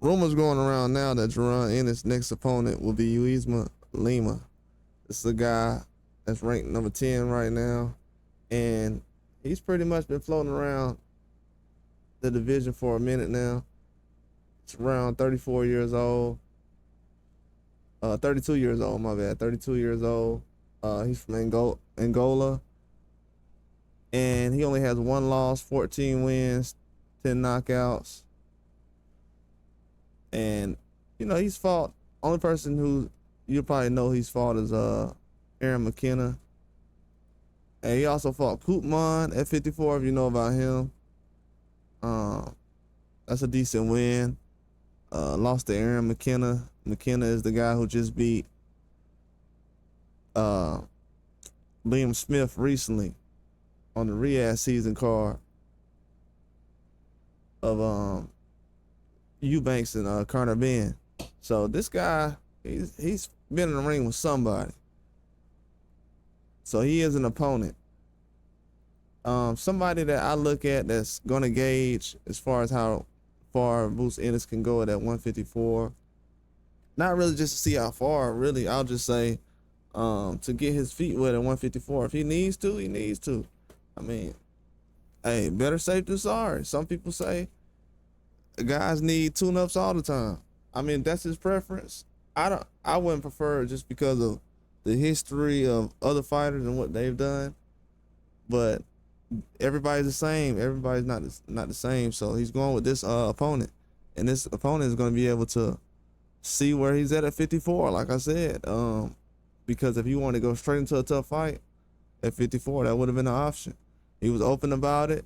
Rumors going around now that Ennis' next opponent will be Lima. This is a guy that's ranked number 10 right now, and he's pretty much been floating around the division for a minute now. It's around 34 years old. 32 years old, my bad. 32 years old. He's from Angola. And he only has 1 loss, 14 wins, 10 knockouts. And, you know, he's fought. Only person who you probably know he's fought is Aaron McKenna. And he also fought Koopman at 54, if you know about him. That's a decent win. Lost to Aaron McKenna. McKenna is the guy who just beat Liam Smith recently on the Riyadh season card of Eubanks and Carter Ben. So this guy, he's been in the ring with somebody. So he is an opponent. Somebody that I look at that's gonna gauge as far as how far Bruce Ennis can go at that 154. Not really just to see how far, really. I'll just say to get his feet wet at 154. If he needs to, he needs to. I mean, hey, better safe than sorry. Some people say guys need tune-ups all the time. I mean, that's his preference. I wouldn't prefer it just because of the history of other fighters and what they've done. But everybody's the same. Everybody's not the same. So he's going with this opponent, and this opponent is going to be able to see where he's at 54. Like I said, because if he wanted to go straight into a tough fight at 54, that would have been an option. He was open about it.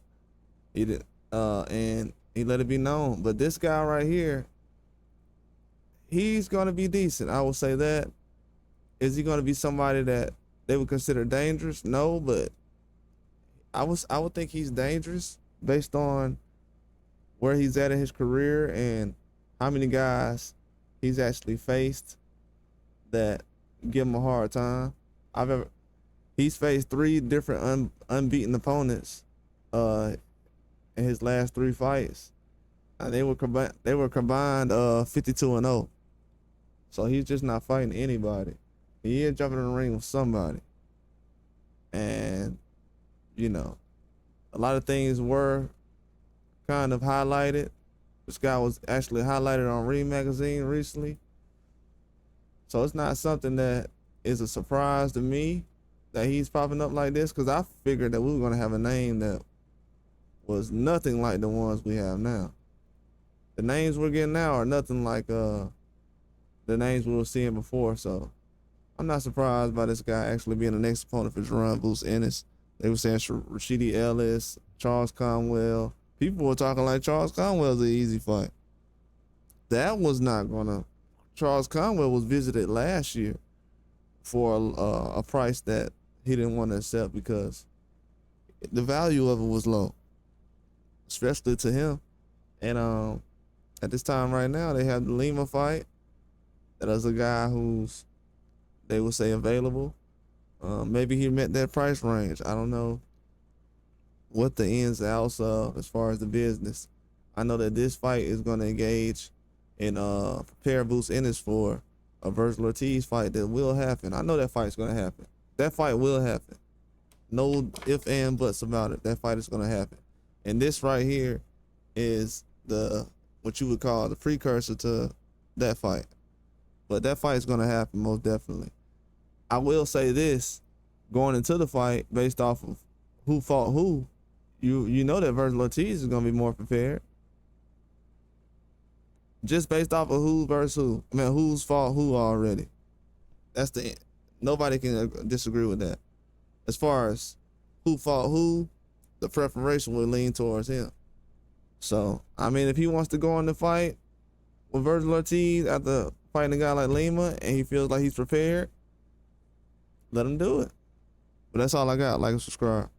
He did, and he let it be known. But this guy right here, he's going to be decent. I will say that. Is he going to be somebody that they would consider dangerous? No, but I would think he's dangerous based on where he's at in his career and how many guys he's actually faced that give him a hard time. He's faced 3 different unbeaten opponents in his last 3 fights. They were combined 52-0. So he's just not fighting anybody. He is jumping in the ring with somebody. And you know, a lot of things were kind of highlighted. This guy was actually highlighted on Ring Magazine recently. So it's not something that is a surprise to me that he's popping up like this, because I figured that we were going to have a name that was nothing like the ones we have now. The names we're getting now are nothing like the names we were seeing before. So I'm not surprised by this guy actually being the next opponent for Jerron Bruce Ennis. They were saying Rashidi Ellis, Charles Conwell. People were talking like Charles Conwell's an easy fight. That was not gonna. Charles Conwell was visited last year for a price that he didn't want to accept because the value of it was low, especially to him. And at this time right now, they have the Lima fight. That is a guy who's, they would say, available. Maybe he met that price range. I don't know what the ins and outs of as far as the business. I know that this fight is going to engage and prepare Bruce Ennis for a Virgil Ortiz fight that will happen. I know that fight's going to happen. That fight will happen. No ifs and buts about it. That fight is going to happen. And this right here is what you would call the precursor to that fight. But that fight is going to happen most definitely. I will say this, going into the fight, based off of who fought who, you know that Virgil Ortiz is going to be more prepared. Just based off of who versus who. I mean, who's fought who already. Nobody can disagree with that. As far as who fought who, the preparation will lean towards him. So, I mean, if he wants to go in the fight with Virgil Ortiz after fighting a guy like Lima and he feels like he's prepared, let him do it. But that's all I got. Like and subscribe.